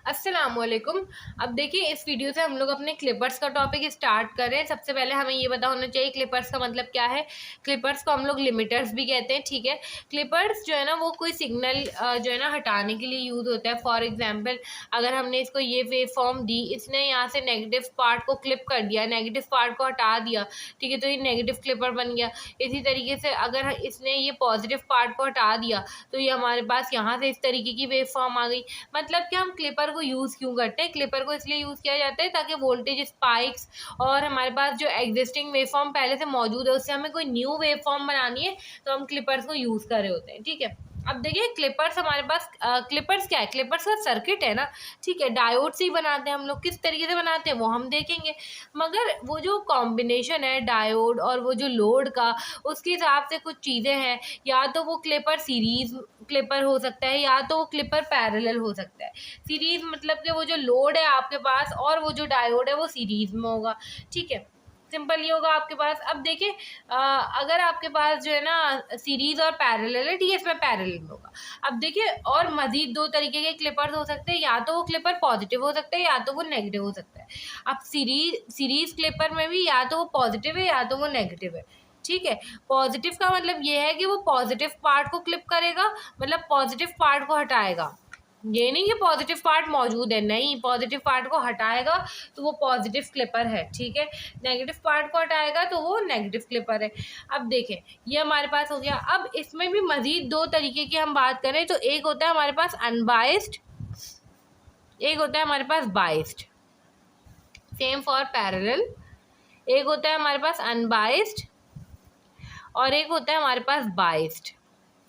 अस्सलामुअलैकुम। अब देखिए इस वीडियो से हम लोग अपने क्लिपर्स का टॉपिक स्टार्ट कर रहे हैं। सबसे पहले हमें ये पता होना चाहिए क्लिपर्स का मतलब क्या है। क्लिपर्स को हम लोग लिमिटर्स भी कहते हैं, ठीक है। क्लिपर्स जो है ना वो कोई सिग्नल जो है ना हटाने के लिए यूज होता है। फॉर एग्जांपल अगर हमने इसको ये वेव फॉर्म दी, इसने यहाँ से नेगेटिव पार्ट को क्लिप कर दिया, नेगेटिव पार्ट को हटा दिया, ठीक है, तो ये नेगेटिव क्लिपर बन गया। इसी तरीके से अगर इसने ये पॉजिटिव पार्ट को हटा दिया तो ये हमारे पास यहाँ से इस तरीके की वेव फॉर्म आ गई। मतलब कि हम क्लिपर को यूज़ क्यों करते हैं, क्लिपर को इसलिए यूज़ किया जाता है ताकि वोल्टेज स्पाइक्स और हमारे पास जो एग्जिस्टिंग वेव फॉर्म पहले से मौजूद है उससे हमें कोई न्यू वेव फॉर्म बनानी है तो हम क्लिपर्स को यूज़ कर रहे होते हैं, ठीक है। अब देखिए क्लिपर्स हमारे पास क्लिपर्स क्या है, क्लिपर्स का सर्किट है ना, ठीक है। डायोड से ही बनाते हैं हम लोग, किस तरीके से बनाते हैं वो हम देखेंगे। मगर वो जो कॉम्बिनेशन है डायोड और वो जो लोड का, उसके हिसाब से कुछ चीज़ें हैं। या तो वो क्लिपर सीरीज क्लिपर हो सकता है या तो वो क्लिपर पैरेलल हो सकता है। सीरीज मतलब कि वो जो लोड है आपके पास और वो जो डायोड है वो सीरीज में होगा, ठीक है। सिंपल ये होगा आपके पास। अब देखिए अगर आपके पास जो है ना सीरीज और पैरेलल है, ठीक है, इसमें पैरेलल में होगा। अब देखिए और मजीद दो तरीके के क्लिपर्स हो सकते हैं, या तो वो क्लिपर पॉजिटिव हो सकता है या तो वो नेगेटिव हो सकता है। अब सीरीज क्लिपर में भी या तो वो पॉजिटिव है या तो वो नेगेटिव है, ठीक है। पॉजिटिव का मतलब ये है कि वो पॉजिटिव पार्ट को क्लिप करेगा, मतलब पॉजिटिव पार्ट को हटाएगा। ये नहीं कि पॉजिटिव पार्ट मौजूद है, नहीं, पॉजिटिव पार्ट को हटाएगा तो वो पॉजिटिव क्लिपर है, ठीक है। नेगेटिव पार्ट को हटाएगा तो वो नेगेटिव क्लिपर है। अब देखें ये हमारे पास हो गया। अब इसमें भी मजीद दो तरीके की हम बात करें तो एक होता है हमारे पास अनबाइस्ड, एक होता है हमारे पास बाइस्ड। सेम फॉर पैरेलल, एक होता है हमारे पास अनबाइस्ड और एक होता है हमारे पास बाइस्ड।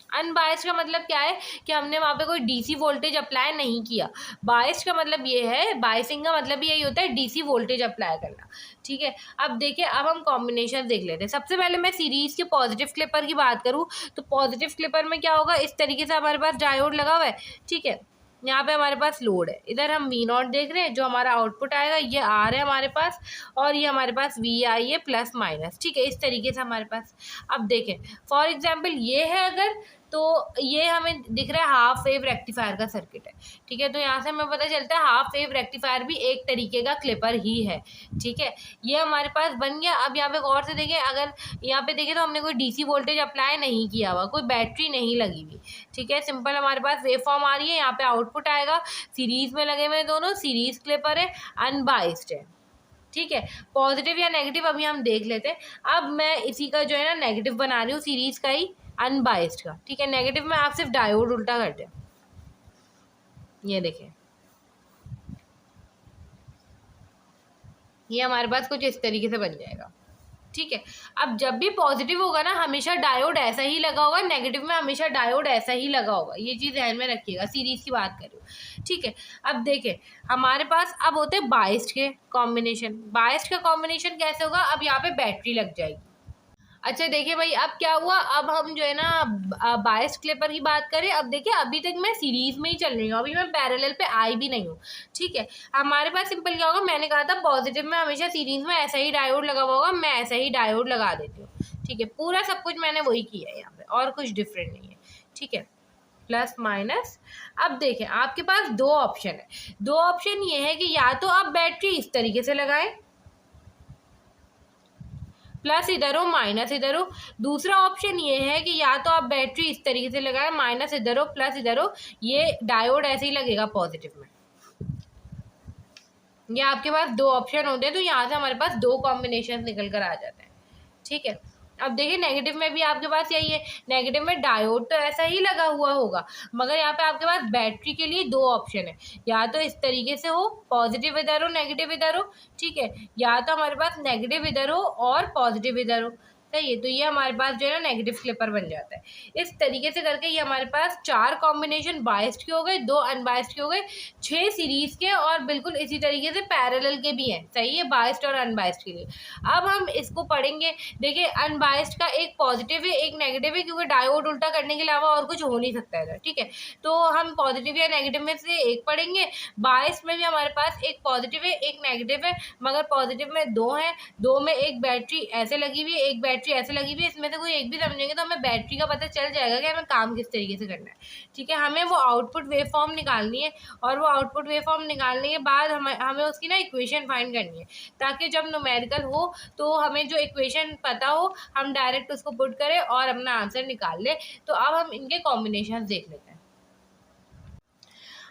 अनबाइस्ड का मतलब क्या है कि हमने वहाँ पे कोई डीसी वोल्टेज अप्लाई नहीं किया। बाइस्ड का मतलब ये है, बाइसिंग का मतलब यही होता है डीसी वोल्टेज अप्लाई करना, ठीक है। अब देखिए अब हम कॉम्बिनेशन देख लेते हैं। सबसे पहले मैं सीरीज के पॉजिटिव क्लिपर की बात करूँ तो पॉजिटिव क्लिपर में क्या होगा, इस तरीके से हमारे पास डायोड लगा हुआ है, ठीक है। यहाँ पे हमारे पास लोड है, इधर हम वी नॉट देख रहे हैं, जो हमारा आउटपुट आएगा ये आर है हमारे पास, और ये हमारे पास वी आई है प्लस माइनस, ठीक है। इस तरीके से हमारे पास, अब देखें फॉर एग्जांपल ये है अगर, तो ये हमें दिख रहा है हाफ वेव रेक्टिफायर का सर्किट है, ठीक है। तो यहाँ से हमें पता चलता है हाफ वेव रेक्टिफायर भी एक तरीके का क्लिपर ही है, ठीक है। ये हमारे पास बन गया। अब यहाँ पे गौर से देखें, अगर यहाँ पे देखें तो हमने कोई डीसी वोल्टेज अप्लाई नहीं किया हुआ, कोई बैटरी नहीं लगी हुई, ठीक है। सिंपल हमारे पास वेव फॉर्म आ रही है, यहाँ पे आउटपुट आएगा, सीरीज में लगे हुए दोनों, सीरीज क्लिपर है, अनबाइस्ड है, ठीक है। पॉजिटिव या नेगेटिव अभी हम देख लेते हैं। अब मैं इसी का जो है ना नेगेटिव बना रही हूँ, सीरीज का ही, अनबाइस्ड का, ठीक है। नेगेटिव में आप सिर्फ डायोड उल्टा करते हैं, ये देखें ये हमारे पास कुछ इस तरीके से बन जाएगा, ठीक है। अब जब भी पॉजिटिव होगा ना हमेशा डायोड ऐसा ही लगा होगा, नेगेटिव में हमेशा डायोड ऐसा ही लगा होगा, ये चीज़ ध्यान में रखिएगा। सीरीज की बात कर रही हूँ, ठीक है। अब देखें हमारे पास अब होते हैं बाइस्ड के कॉम्बिनेशन। बाइस्ड का कॉम्बिनेशन कैसे होगा, अब यहाँ पे बैटरी लग जाएगी। अच्छा देखिए भाई अब क्या हुआ, अब हम जो है ना बाइस्ड क्लिपर की बात करें। अब देखिए अभी तक मैं सीरीज में ही चल रही हूँ, अभी मैं पैरेलल पे आई भी नहीं हूँ, ठीक है। हमारे पास सिंपल क्या होगा, मैंने कहा था पॉजिटिव में हमेशा सीरीज में ऐसा ही डायोड लगा हुआ होगा, मैं ऐसा ही डायोड लगा देती हूँ, ठीक है। पूरा सब कुछ मैंने वही किया है यहाँ पे, और कुछ डिफरेंट नहीं है, ठीक है। Plus minus. अब देखें आपके पास दो ऑप्शन है, दो ऑप्शन ये है कि या तो आप बैटरी इस तरीके से लगाएं, प्लस इधर हो माइनस इधर हो। दूसरा ऑप्शन ये है कि या तो आप बैटरी इस तरीके से लगाएं, माइनस इधर हो प्लस इधर हो, ये डायोड ऐसे ही लगेगा पॉजिटिव में। ये आपके पास दो ऑप्शन होते हैं, तो यहाँ से हमारे पास दो कॉम्बिनेशन निकल कर आ जाते हैं, ठीक है। अब देखिए नेगेटिव में भी आपके पास यही है, नेगेटिव में डायोड तो ऐसा ही लगा हुआ होगा, मगर यहाँ पे आपके पास बैटरी के लिए दो ऑप्शन है, या तो इस तरीके से हो, पॉजिटिव इधर हो नेगेटिव इधर हो, ठीक है, या तो हमारे पास नेगेटिव इधर हो और पॉजिटिव इधर हो, सही है। तो ये हमारे पास जो है ना नेगेटिव क्लिपर बन जाता है। इस तरीके से करके ये हमारे पास चार कॉम्बिनेशन बाइस्ड के हो गए, दो अनबाइस्ड के हो गए, 6 सीरीज के और बिल्कुल इसी तरीके से पैरेलल के भी हैं, सही है, बाइस्ड और अनबाइस्ड के लिए। अब हम इसको पढ़ेंगे। देखिए अनबाइस्ड का एक पॉजिटिव है एक नेगेटिव है, क्योंकि डायोड उल्टा करने के अलावा और कुछ हो नहीं सकता है, ठीक है। तो हम पॉजिटिव या नेगेटिव में से एक पढ़ेंगे। बाइस्ड में भी हमारे पास एक पॉजिटिव है एक नेगेटिव है, मगर पॉजिटिव में दो हैं, दो में एक बैटरी ऐसे लगी हुई है, एक बैटरी बैटरी ऐसे लगी हुई है, इसमें से कोई एक भी समझेंगे तो हमें बैटरी का पता चल जाएगा कि हमें काम किस तरीके से करना है, ठीक है। हमें वो आउटपुट वेव फॉर्म निकालनी है, और वो आउटपुट वेव फॉर्म निकालने के बाद हमें उसकी ना इक्वेशन फाइंड करनी है, ताकि जब न्यूमेरिकल हो तो हमें जो इक्वेशन पता हो हम डायरेक्ट उसको पुट करें और अपना आंसर निकाल ले। तो अब हम इनके कॉम्बिनेशन देख लेते हैं।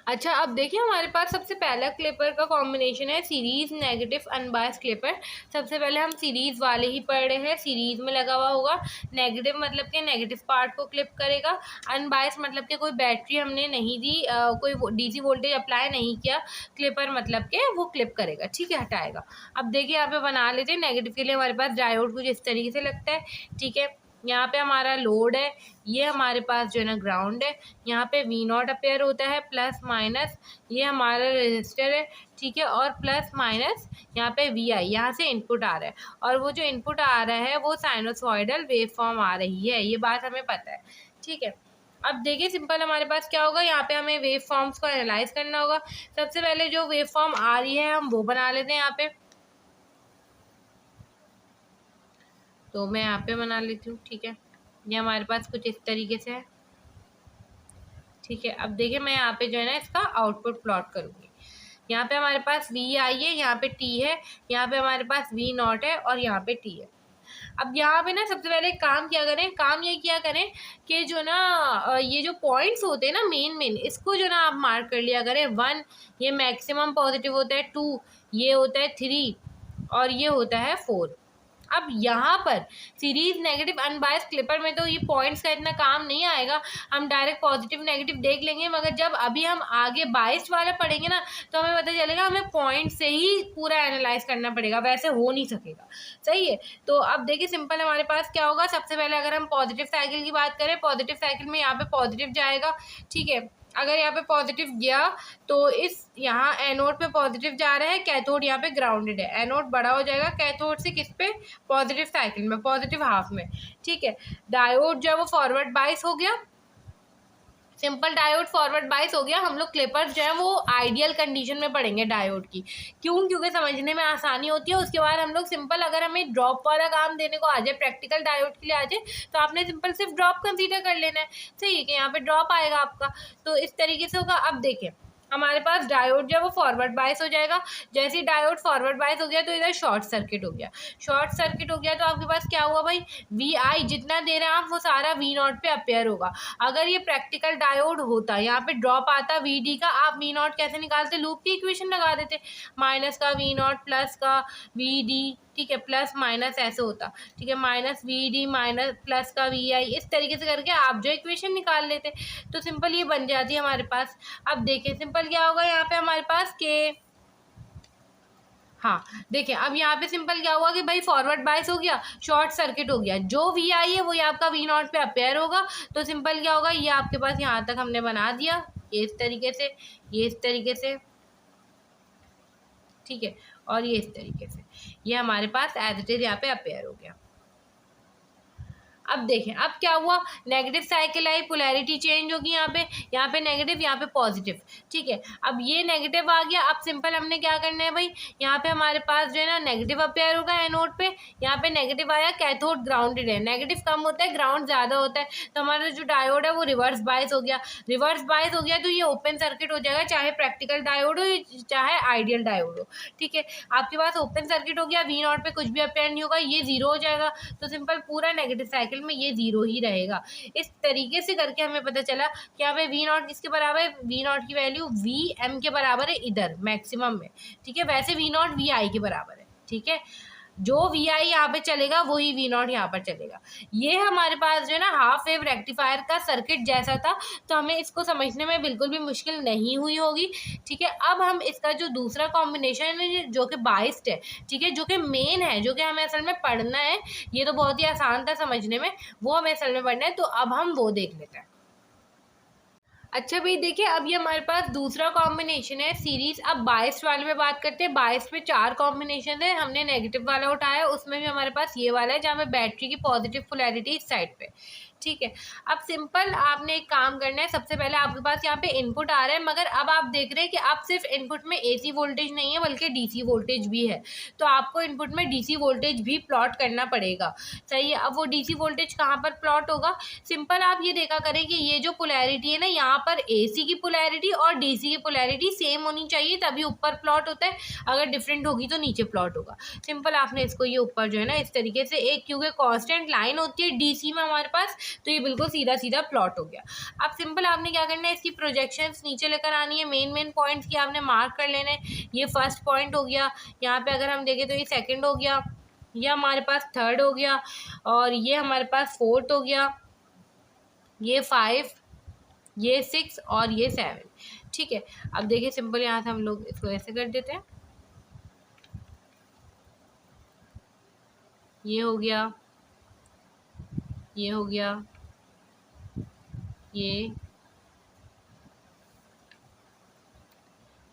अच्छा, अब देखिए हमारे पास सबसे पहला क्लिपर का कॉम्बिनेशन है सीरीज नेगेटिव अनबायस क्लिपर। सबसे पहले हम सीरीज वाले ही पढ़ रहे हैं, सीरीज में लगा हुआ होगा। नेगेटिव मतलब कि नेगेटिव पार्ट को क्लिप करेगा, अनबायस मतलब कि कोई बैटरी हमने नहीं दी, कोई डीसी वोल्टेज अप्लाई नहीं किया, क्लिपर मतलब कि वो क्लिप करेगा, ठीक है, हटाएगा। अब देखिए यहाँ पे बना लेते हैं। नेगेटिव के लिए हमारे पास डायोड कुछ इस तरीके से लगता है, ठीक है। यहाँ पे हमारा लोड है, ये हमारे पास जो है ना ग्राउंड है, यहाँ पे V0 अपेयर होता है प्लस माइनस, ये हमारा रेजिस्टर है, ठीक है, और प्लस माइनस यहाँ पे VI, यहाँ से इनपुट आ रहा है, और वो जो इनपुट आ रहा है वो साइनोसॉइडल वेव फॉर्म आ रही है, ये बात हमें पता है, ठीक है। अब देखिए सिंपल हमारे पास क्या होगा, यहाँ पे हमें वेव फॉर्म्स को एनालाइज करना होगा। सबसे पहले जो वेव फॉर्म आ रही है हम वो बना लेते हैं यहाँ पे, तो मैं यहाँ पे बना लेती हूँ, ठीक है। ये हमारे पास कुछ इस तरीके से है, ठीक है। अब देखिए मैं यहाँ पे जो है ना इसका आउटपुट प्लॉट करूँगी। यहाँ पे हमारे पास VI है, यहाँ पे T है, यहाँ पे हमारे पास V0 है, और यहाँ पे T है। अब यहाँ पे ना सबसे पहले काम क्या करें, काम ये किया करें कि जो ना ये जो पॉइंट्स होते हैं ना मेन इसको जो ना आप मार्क कर लिया करें। 1 ये मैक्सिमम पॉजिटिव होता है, 2 ये होता है, 3 और ये होता है 4। अब यहाँ पर सीरीज नेगेटिव अनबायस क्लिपर में तो ये पॉइंट्स का इतना काम नहीं आएगा, हम डायरेक्ट पॉजिटिव नेगेटिव देख लेंगे, मगर जब अभी हम आगे बायस्ड वाला पढ़ेंगे ना तो हमें पता चलेगा हमें पॉइंट से ही पूरा एनालाइज करना पड़ेगा, वैसे हो नहीं सकेगा, सही है। तो अब देखिए सिंपल हमारे पास क्या होगा, सबसे पहले अगर हम पॉजिटिव साइकिल की बात करें, पॉजिटिव साइकिल में यहाँ पे पॉजिटिव जाएगा, ठीक है। अगर यहाँ पे पॉजिटिव गया तो इस यहाँ एनोड पे पॉजिटिव जा रहा है, कैथोड यहाँ पे ग्राउंडेड है, एनोड बड़ा हो जाएगा कैथोड से किस पे, पॉजिटिव साइकिल में, पॉजिटिव हाफ में, ठीक है। डायोड जो है वो फॉरवर्ड बाइस हो गया, सिंपल डायोड फॉरवर्ड बाइस हो गया। हम लोग क्लिपर्स जो है वो आइडियल कंडीशन में पढ़ेंगे डायोड की, क्योंकि समझने में आसानी होती है। उसके बाद हम लोग सिंपल अगर हमें ड्रॉप वाला काम देने को आ जाए, प्रैक्टिकल डायोड के लिए आ जाए, तो आपने सिंपल सिर्फ ड्रॉप कंसीडर कर लेना है, सही है कि यहाँ पे ड्रॉप आएगा आपका, तो इस तरीके से होगा। अब देखें हमारे पास डायोड जो है वो फॉरवर्ड बायस हो जाएगा। जैसे ही डायोड फॉरवर्ड बायस हो गया तो इधर शॉर्ट सर्किट हो गया, शॉर्ट सर्किट हो गया तो आपके पास क्या हुआ भाई, VI जितना दे रहे हैं आप वो सारा V0 पे अपेयर होगा। अगर ये प्रैक्टिकल डायोड होता, यहाँ पे ड्रॉप आता VD का, आप V0 कैसे निकालते, लूप की इक्वेशन लगा देते, माइनस का V0 प्लस का VD, ठीक है, प्लस माइनस ऐसे होता, ठीक है, माइनस VD माइनस प्लस का VI, इस तरीके से करके आप जो इक्वेशन निकाल लेते, तो सिंपल ये बन जाती है हमारे पास। अब देखिए सिंपल क्या होगा यहाँ पे हमारे पास के, हाँ देखिए अब यहाँ पे सिंपल क्या हुआ कि भाई फॉरवर्ड बायस हो गया, शॉर्ट सर्किट हो गया, जो VI है वो ये आपका V0 पे अपेयर होगा, तो सिंपल क्या होगा, ये आपके पास यहाँ तक हमने बना दिया, ये इस तरीके से, ये इस तरीके से, ठीक है, और ये इस तरीके से, ये हमारे पास एज इट इज यहाँ पे अपेयर हो गया। अब देखें अब क्या हुआ, नेगेटिव साइकिल आई, पोलैरिटी चेंज होगी, यहाँ पे नेगेटिव, यहाँ पे पॉजिटिव, ठीक है। अब ये नेगेटिव आ गया, अब सिंपल हमने क्या करना है भाई, यहाँ पे हमारे पास जो है ना नेगेटिव अपेयर होगा एनोड पे, यहाँ पे नेगेटिव आया, कैथोड ग्राउंडेड है, नेगेटिव कम होता है ग्राउंड ज़्यादा होता है, तो हमारा जो डायोड है वो रिवर्स बायस हो गया, रिवर्स बायस हो गया तो ये ओपन सर्किट हो जाएगा, चाहे प्रैक्टिकल डायोड हो चाहे आइडियल डायोड हो, ठीक है। आपके पास ओपन सर्किट हो गया, V0 पे कुछ भी अपेयर नहीं होगा, ये जीरो हो जाएगा, तो सिंपल पूरा नेगेटिव साइकिल में ये जीरो ही रहेगा। इस तरीके से करके हमें पता चला कि यहाँ पे V0 किसके बराबर है, V0 की वैल्यू Vm के बराबर है इधर मैक्सिमम में, ठीक है। वैसे V0 Vi के बराबर है, ठीक है, जो VI यहाँ पे चलेगा वही V0 यहाँ पर चलेगा। ये हमारे पास जो है ना हाफ वेव रेक्टिफायर का सर्किट जैसा था, तो हमें इसको समझने में बिल्कुल भी मुश्किल नहीं हुई होगी, ठीक है। अब हम इसका जो दूसरा कॉम्बिनेशन है जो कि बाइस्ड है, ठीक है, जो कि मेन है, जो कि हमें असल में पढ़ना है, ये तो बहुत ही आसान था समझने में, वो हमें असल में पढ़ना है, तो अब हम वो देख लेते हैं। अच्छा भाई देखिए अब ये हमारे पास दूसरा कॉम्बिनेशन है सीरीज। अब बायस्ड वाले में बात करते हैं। बायस्ड में 4 कॉम्बिनेशन है, हमने नेगेटिव वाला उठाया, उसमें भी हमारे पास ये वाला है जहाँ पे बैटरी की पॉजिटिव पोलैरिटी इस साइड पे, ठीक है। अब सिंपल आपने एक काम करना है, सबसे पहले आपके पास यहाँ पे इनपुट आ रहा है, मगर अब आप देख रहे हैं कि अब सिर्फ इनपुट में एसी वोल्टेज नहीं है बल्कि डीसी वोल्टेज भी है, तो आपको इनपुट में डीसी वोल्टेज भी प्लॉट करना पड़ेगा। सही है। अब वो डीसी वोल्टेज कहाँ पर प्लॉट होगा? सिंपल आप ये देखा करें कि ये जो पोलैरिटी है ना, यहाँ पर एसी की पोलैरिटी और डीसी की पोलैरिटी सेम होनी चाहिए, तभी ऊपर प्लॉट होता है। अगर डिफरेंट होगी तो नीचे प्लॉट होगा। सिंपल आपने इसको ये ऊपर जो है ना इस तरीके से एक, क्योंकि कांस्टेंट लाइन होती है डीसी में हमारे पास, तो ये बिल्कुल सीधा सीधा प्लॉट हो गया। अब सिंपल आपने क्या करना है, इसकी प्रोजेक्शंस नीचे लेकर आनी है, मेन पॉइंट्स की आपने मार्क कर लेना है। ये फर्स्ट पॉइंट हो गया, यहाँ पे अगर हम देखें तो ये सेकंड हो गया, ये हमारे पास थर्ड हो गया, और ये हमारे पास फोर्थ हो गया, ये 5, ये 6 और ये 7। ठीक है। अब देखिए सिंपल यहाँ से हम लोग इसको ऐसे कर देते हैं, ये हो गया, ये हो गया, ये।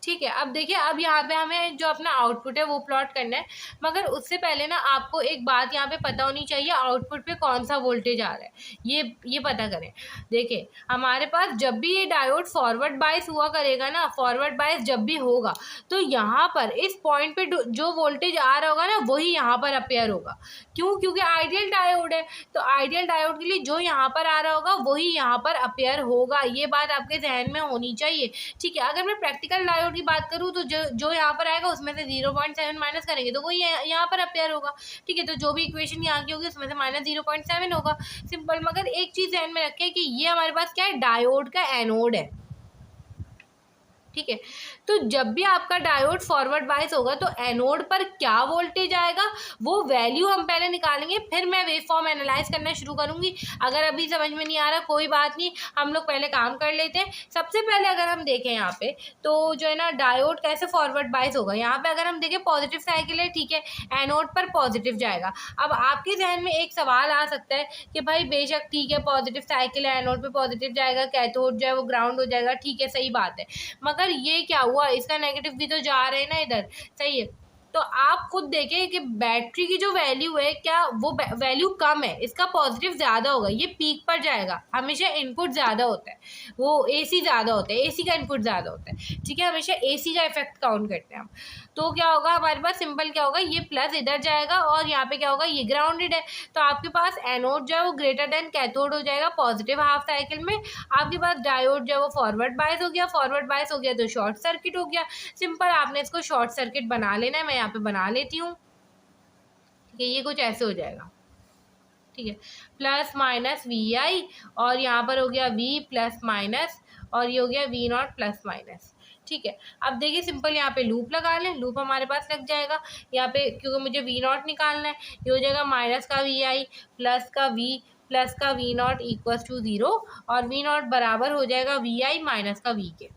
ठीक है। अब देखिए, अब यहाँ पे हमें जो अपना आउटपुट है वो प्लॉट करना है, मगर उससे पहले ना आपको एक बात यहाँ पे पता होनी चाहिए, आउटपुट पे कौन सा वोल्टेज आ रहा है, ये पता करें। देखिए हमारे पास जब भी ये डायोड फॉरवर्ड बायस हुआ करेगा ना, फॉरवर्ड बायस जब भी होगा, तो यहाँ पर इस पॉइंट पे जो वोल्टेज आ रहा होगा ना, वही यहाँ पर अपेयर होगा। क्यों? क्योंकि आइडियल डायोड है, तो आइडियल डायोड के लिए जो यहाँ पर आ रहा होगा वही यहाँ पर अपेयर होगा। ये बात आपके जहन में होनी चाहिए। ठीक है। अगर मैं प्रैक्टिकल डायोड की बात करूँ तो जो यहाँ पर आएगा उसमें से 0.7 माइनस करेंगे तो वो यहाँ पर अपेयर होगा। ठीक है। तो जो भी इक्वेशन यहाँ की होगी उसमें से -0.7 होगा। सिंपल। मगर एक चीज ध्यान में रखें कि ये हमारे पास क्या है, डायोड का एनोड है। ठीक है। तो जब भी आपका डायोड फॉरवर्ड बायस होगा तो एनोड पर क्या वोल्टेज आएगा वो वैल्यू हम पहले निकालेंगे, फिर मैं वेव फॉर्म एनालाइज करना शुरू करूंगी। अगर अभी समझ में नहीं आ रहा कोई बात नहीं, हम लोग पहले काम कर लेते हैं। सबसे पहले अगर हम देखें यहाँ पे तो जो है ना डायोड कैसे फॉरवर्ड बायस होगा, यहाँ पे अगर हम देखें पॉजिटिव साइकिल है, ठीक है, एनोड पर पॉजिटिव जाएगा। अब आपके जहन में एक सवाल आ सकता है कि भाई बेशक ठीक है पॉजिटिव साइकिल है, एनोड पे पॉजिटिव जाएगा, कैथोड जो है वो ग्राउंड हो जाएगा, ठीक है सही बात है, मगर ये क्या हुआ, इसका नेगेटिव भी तो जा रहे हैं ना इधर। सही है। तो आप खुद देखें कि बैटरी की जो वैल्यू है क्या वो वैल्यू कम है, इसका पॉजिटिव ज़्यादा होगा, ये पीक पर जाएगा। हमेशा इनपुट ज़्यादा होता है, वो एसी ज़्यादा होता है, एसी का इनपुट ज़्यादा होता है। ठीक है। हमेशा एसी का इफेक्ट काउंट करते हैं हम। तो क्या होगा हमारे पास, सिंपल क्या होगा, ये प्लस इधर जाएगा और यहाँ पे क्या होगा, ये ग्राउंडेड है, तो आपके पास एनोड जो है वो ग्रेटर देन कैथोड हो जाएगा पॉजिटिव हाफ साइकिल में। आपके पास डायोड जो है वो फॉरवर्ड बायस हो गया, फॉरवर्ड बायस हो गया तो शॉर्ट सर्किट हो गया। सिंपल आपने इसको शॉर्ट सर्किट बना लेना है, मैं यहाँ पे बना लेती हूँ। ठीक है। ये कुछ ऐसे हो जाएगा। ठीक है। प्लस माइनस वी आई, और यहाँ पर हो गया वी प्लस माइनस, और ये हो गया वी नॉट प्लस माइनस। ठीक है। अब देखिए सिंपल यहाँ पे लूप लगा लें, लूप हमारे पास लग जाएगा यहाँ पे, क्योंकि मुझे वी नॉट निकालना है। ये हो जाएगा माइनस का वी आई प्लस का वी नॉट इक्वल टू 0, और वी नॉट बराबर हो जाएगा वी आई माइनस का वी के।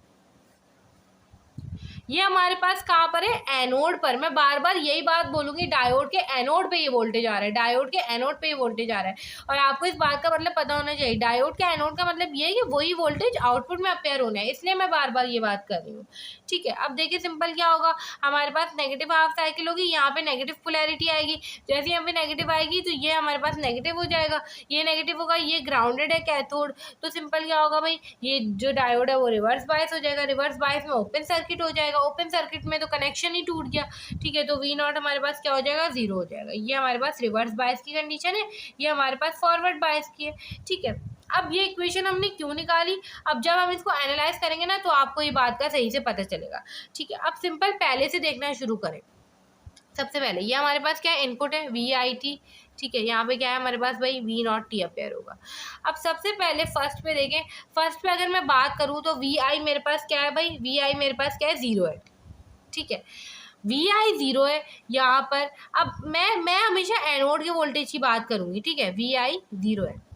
ये हमारे पास कहाँ पर है, एनोड पर। मैं बार बार यही बात बोलूंगी, डायोड के एनोड पे ये वोल्टेज आ रहा है, डायोड के एनोड पे ये वोल्टेज आ रहा है। और आपको इस बात का मतलब पता होना चाहिए, डायोड के एनोड का मतलब ये है कि वही वोल्टेज आउटपुट में अपेयर होना है, इसलिए मैं बार बार ये बात कर रही हूँ। ठीक है। अब देखिए सिंपल क्या होगा, हमारे पास नेगेटिव हाफ साइकिल होगी, यहाँ पे नेगेटिव पोलैरिटी आएगी। जैसे यहाँ पे नेगेटिव आएगी तो ये हमारे पास नेगेटिव हो जाएगा, ये नेगेटिव होगा, ये ग्राउंडेड है कैथोड, तो सिंपल क्या होगा भाई, ये जो डायोड है वो रिवर्स बायस हो जाएगा, रिवर्स बायस में ओपन सर्किट हो जाएगा, ओपन सर्किट में तो कनेक्शन ही टूट गया। ठीक है। तो वी नॉट हमारे पास क्या हो जाएगा, 0 हो जाएगा। ये हमारे पास रिवर्स बायस की कंडीशन है, ये हमारे पास फॉरवर्ड बायस की है। ठीक है। अब ये इक्वेशन हमने क्यों निकाली, अब जब हम इसको एनालाइज करेंगे ना तो आपको ये बात का सही से पता चलेगा। ठीक है। अब सिंपल पहले से देखना शुरू करें। सबसे पहले ये हमारे पास क्या है, इनपुट है वी आई टी। ठीक है। यहाँ पे क्या है हमारे पास भाई, वी नॉट टी अपेयर होगा। अब सबसे पहले फर्स्ट पे देखें, फर्स्ट पे अगर मैं बात करूँ तो वी आई मेरे पास क्या है भाई, वी आई मेरे पास क्या है, 0 है। ठीक है। वी आई 0 है यहाँ पर। अब मैं हमेशा एनोड के वोल्टेज की बात करूंगी। ठीक है। वी आई 0 है,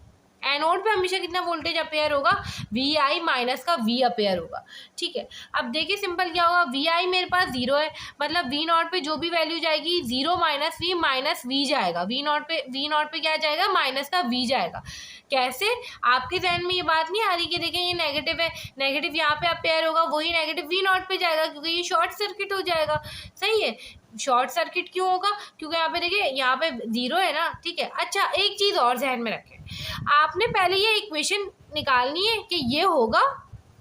एनोड पे हमेशा कितना वोल्टेज अपेयर होगा, वी आई माइनस का वी अपेयर होगा। ठीक है। अब देखिए सिंपल क्या होगा, वी आई मेरे पास 0 है, मतलब वी नॉट पे जो भी वैल्यू जाएगी 0 माइनस वी जाएगा, वी नॉट पे क्या जाएगा, माइनस का वी जाएगा। कैसे, आपके जहन में ये बात नहीं आ रही कि देखें ये नेगेटिव है, नेगेटिव यहाँ पे अपेयर होगा, वही नेगेटिव वी नॉट पे जाएगा क्योंकि ये शॉर्ट सर्किट हो जाएगा। सही है। शॉर्ट सर्किट क्यों होगा? क्योंकि यहाँ पे देखिए यहाँ पे 0 है ना, ठीक है। अच्छा एक चीज़ और ध्यान में रखें, आपने पहले ये इक्वेशन निकालनी है कि ये होगा,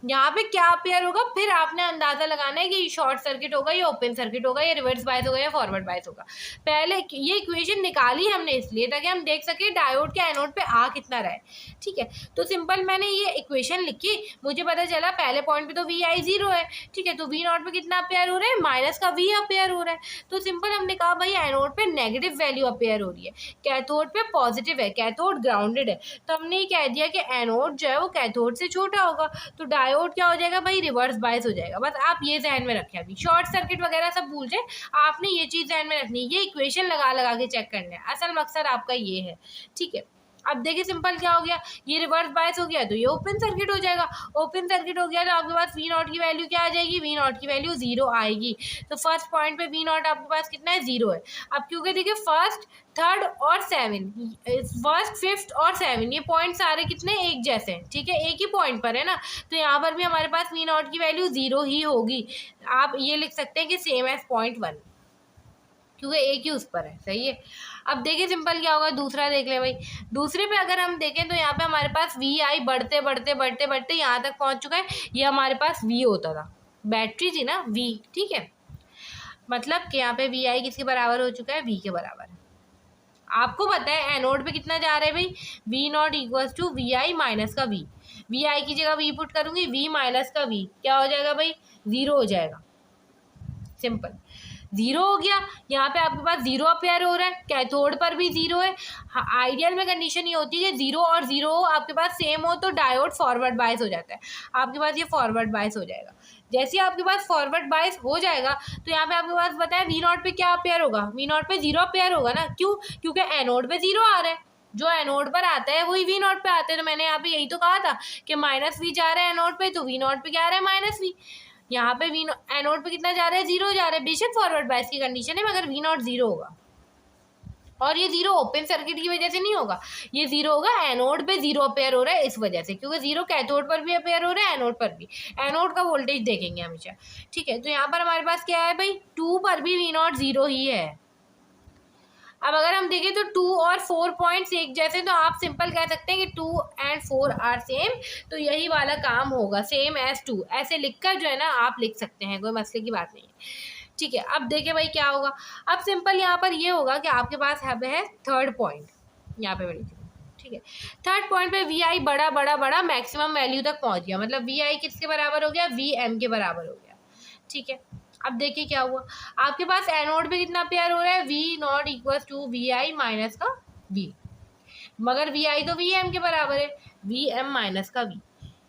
यहाँ पे क्या अपेयर होगा, फिर आपने अंदाजा लगाना है कि शॉर्ट सर्किट होगा या ओपन सर्किट होगा या रिवर्स बायस होगा या फॉरवर्ड बायस होगा। पहले ये इक्वेशन निकाली हमने इसलिए ताकि हम देख सके डायोड के एनोड पे आ कितना रहा है, ठीक है। तो सिंपल मैंने ये इक्वेशन लिखी, मुझे पता चला पहले पॉइंट पे तो वी आई 0 है, ठीक है। तो वी नॉट पे कितना अपेयर हो रहा है, माइनस का वी अपेयर हो रहा है। तो सिंपल हमने कहा भाई एनोड पे नेगेटिव वैल्यू अपेयर हो रही है, कैथोड पे पॉजिटिव है, कैथोड ग्राउंडेड है। तो हमने ये कह दिया कि एनोड जो है वो कैथोड से छोटा होगा, तो डायोड क्या हो जाएगा भाई, रिवर्स बायस हो जाएगा। बस आप ये ध्यान में रखें, अभी शॉर्ट सर्किट वगैरह सब भूल जाए, आपने ये चीज़ ध्यान में रखनी है, ये इक्वेशन लगा लगा के चेक करना है, असल मकसद आपका ये है, ठीक है। अब देखिए सिंपल क्या हो गया, ये रिवर्स बायस हो गया तो ये ओपन सर्किट हो जाएगा, ओपन सर्किट हो गया तो आपके पास वी नॉट की वैल्यू क्या आ जाएगी, वी नॉट की वैल्यू 0 आएगी। तो फर्स्ट पॉइंट पे वी नॉट आपके पास कितना है, 0 है। अब क्योंकि देखिए फर्स्ट, थर्ड और 7, फर्स्ट, फिफ्थ और 7 ये पॉइंट सारे कितने एक जैसे हैं, ठीक है, एक ही पॉइंट पर है ना, तो यहाँ पर भी हमारे पास वी नॉट की वैल्यू 0 ही होगी। आप ये लिख सकते हैं कि सेम एज पॉइंट 1, क्योंकि एक ही उस पर है, सही है। अब देखिए सिंपल क्या होगा, दूसरा देख ले भाई। दूसरे पे अगर हम देखें तो यहाँ पे हमारे पास वी आई बढ़ते बढ़ते बढ़ते बढ़ते यहाँ तक पहुँच चुका है, ये हमारे पास वी होता था, बैटरी थी ना वी, ठीक है। मतलब कि यहाँ पे वी आई किसके बराबर हो चुका है, वी के बराबर है। आपको पता है एनोड पे कितना जा रहा है भाई, V not equals to V I minus का वी, वी आई की जगह वी पुट करूँगी, वी माइनस का वी क्या हो जाएगा भाई, 0 हो जाएगा। सिंपल 0 हो गया, यहाँ पे आपके पास 0 अपेयर हो रहा है, कैथोड पर भी 0 है। आइडियल में कंडीशन ये होती है कि 0 और 0 आपके पास सेम हो तो डायोड फॉरवर्ड बायस हो जाता है, आपके पास ये फॉरवर्ड बायस हो जाएगा। जैसे ही आपके पास फॉरवर्ड बायस हो जाएगा तो यहाँ पे आपके पास बताया वी नॉट पे क्या अपेयर होगा, वी नॉट पे 0 अपेयर होगा ना, क्यों, क्योंकि एनोड पे 0 आ रहा है, जो एनोड पर आता है वही वी नॉट पे आता है। तो मैंने यहाँ पे यही तो कहा था कि माइनस वी जा रहा है एनोड पे, तो वी नॉट पे क्या आ रहा है, माइनस वी। यहाँ पे वी एनोड पे कितना जा रहा है, 0 जा रहा है, बेशक फॉरवर्ड बायस की कंडीशन है मगर वी नॉट 0 होगा। और ये 0 ओपन सर्किट की वजह से नहीं होगा, ये 0 होगा एनोड पे 0 अपेयर हो रहा है इस वजह से, क्योंकि 0 कैथोड पर भी अपेयर हो रहा है, एनोड पर भी। एनोड का वोल्टेज देखेंगे हमेशा, ठीक है। तो यहाँ पर हमारे पास क्या है भाई, 2 पर भी वी नॉट 0 ही है। अब अगर हम देखें तो 2 और 4 पॉइंट्स एक जैसे, तो आप सिंपल कह सकते हैं कि 2 एंड 4 आर सेम, तो यही वाला काम होगा, सेम एज 2 ऐसे लिखकर जो है ना आप लिख सकते हैं, कोई मसले की बात नहीं है, ठीक है। अब देखिए भाई क्या होगा, अब सिंपल यहाँ पर ये होगा कि आपके पास है थर्ड पॉइंट, यहाँ पे मैं ठीक है, थर्ड पॉइंट पे वी आई बड़ा बड़ा बड़ा मैक्सिमम वैल्यू तक पहुँच गया, मतलब वी आई किसके बराबर हो गया, वी एम के बराबर हो गया, ठीक है। अब देखिए क्या हुआ, आपके पास एनोड पे कितना पेयर हो रहा है, V not equals to V I minus का वी, मगर वी आई तो वी एम के बराबर है, वी एम माइनस का वी।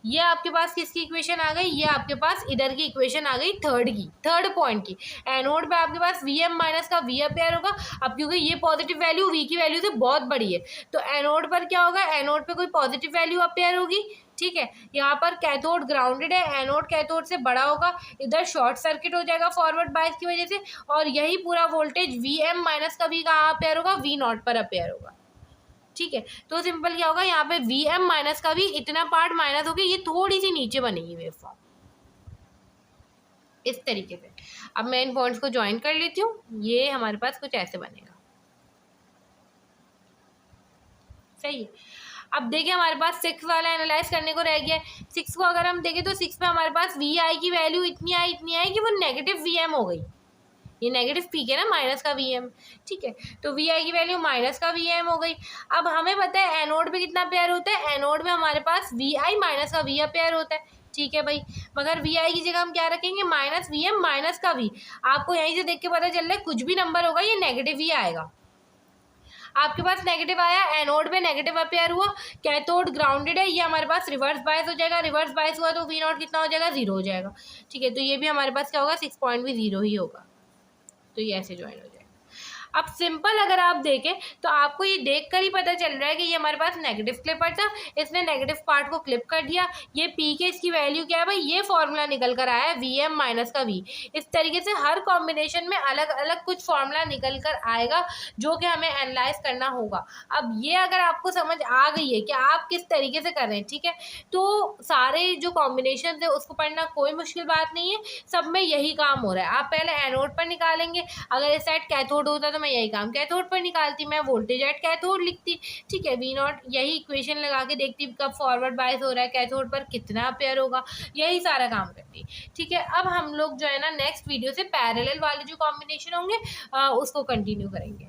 ये आपके पास किसकी इक्वेशन आ गई, ये आपके पास इधर की इक्वेशन आ गई थर्ड की, थर्ड पॉइंट की। एनोड पे आपके पास वी एम माइनस का वी अपेयर होगा। अब क्योंकि ये पॉजिटिव वैल्यू वी की वैल्यू से बहुत बड़ी है, तो एनोड पर क्या होगा, एनोड पे कोई पॉजिटिव वैल्यू अपेयर होगी, ठीक है। यहाँ पर कैथोड ग्राउंडेड है, एनोड कैथोड से बड़ा होगा, इधर शॉर्ट सर्किट हो जाएगा फॉरवर्ड बायस की वजह से, और यही पूरा वोल्टेज वी एम माइनस का वी कहाँ अपेयर होगा, वी नॉट पर अपेयर होगा, ठीक है। तो सिंपल क्या होगा, यहाँ पे वी एम माइनस का भी इतना पार्ट माइनस होगी, ये थोड़ी सी नीचे बनेगी वेवफॉर्म इस तरीके से। अब मैं इन पॉइंट्स को ज्वाइन कर लेती हूँ, ये हमारे पास कुछ ऐसे बनेगा, सही है। अब देखिए हमारे पास 6 वाला एनालाइज करने को रह गया है। 6 को अगर हम देखें तो 6 पे हमारे पास वी आई की वैल्यू इतनी आई कि वो नेगेटिव वी एम हो गई, ये नेगेटिव पीक है ना, माइनस का वी एम, ठीक है। तो वी आई की वैल्यू माइनस का वी एम हो गई। अब हमें पता है एनोड पे कितना पेयर होता है, एनोड में हमारे पास वी आई माइनस का वी अपेयर होता है, ठीक है भाई। मगर वी आई की जगह हम क्या रखेंगे, माइनस वी एम माइनस का वी। आपको यहीं से देख के पता चल रहा है कुछ भी नंबर होगा ये नेगेटिव ही आएगा। आपके पास नेगेटिव आया, एनोड में नेगेटिव अपेयर हुआ, कैथोड ग्राउंडेड है, ये हमारे पास रिवर्स बायस हो जाएगा, रिवर्स बायस हुआ तो वी नॉट कितना हो जाएगा, 0 हो जाएगा, ठीक है। तो ये भी हमारे पास क्या होगा, 6 पॉइंट भी 0 ही होगा, तो ये ऐसे ज्वाइन हो जाएगा। अब सिंपल अगर आप देखें तो आपको ये देख कर ही पता चल रहा है कि ये हमारे पास नेगेटिव क्लिपर था, इसने नेगेटिव पार्ट को क्लिप कर दिया। ये पी के इसकी वैल्यू क्या है भाई, ये फॉर्मूला निकल कर आया है वी एम माइनस का वी। इस तरीके से हर कॉम्बिनेशन में अलग अलग कुछ फॉर्मूला निकल कर आएगा जो कि हमें एनालाइज करना होगा। अब ये अगर आपको समझ आ गई है कि आप किस तरीके से कर रहे हैं, ठीक है, तो सारे जो कॉम्बिनेशन है उसको पढ़ना कोई मुश्किल बात नहीं है, सब में यही काम हो रहा है। आप पहले एनोड पर निकालेंगे, अगर इस साइड कैथोड होता तो मैं यही काम कैथोड पर निकालती, मैं वोल्टेज एट कैथोड लिखती, ठीक है, वी नॉट, यही इक्वेशन लगा के देखती कब फॉरवर्ड बायस हो रहा है कैथोड पर कितना अपेयर होगा, यही सारा काम करती। ठीक है, अब हम लोग जो है ना नेक्स्ट वीडियो से पैरेलल वाले जो कॉम्बिनेशन होंगे उसको कंटिन्यू करेंगे।